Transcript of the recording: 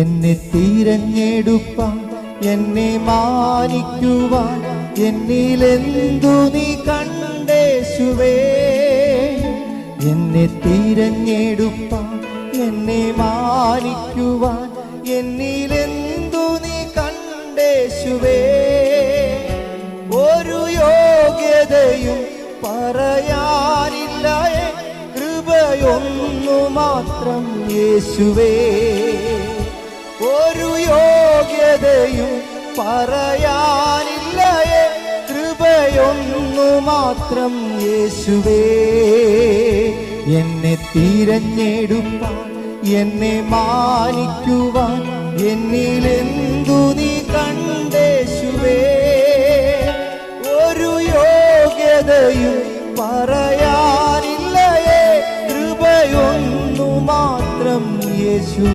എന്നെ തിരഞ്ഞെടുപ്പാൻ, എന്നെ മാനിക്കുവാൻ എന്നിലെന്തു നീ കണ്ടേശുവേ. എന്നെ തിരഞ്ഞെടുപ്പാൻ, എന്നെ മാനിക്കുവാൻ എന്നിലെന്തു നീ കണ്ടേശുവേ. ഒരു യോഗ്യതയും പറയാനില്ല, കൃപയൊന്നു മാത്രം യേശുവേ. ഒരു യോഗ്യതയും പറയാനില്ല, കൃപയൊന്നു മാത്രം യേശുവേ. എന്നെ തിരഞ്ഞെടുപ്പാൻ, എന്നെ മാനിക്കുവാൻ എന്നിലെന്തു നീ കണ്ടേശുവേ. ഒരു യോഗ്യതയും പറയാനില്ല, കൃപയൊന്നു മാത്രം യേശു.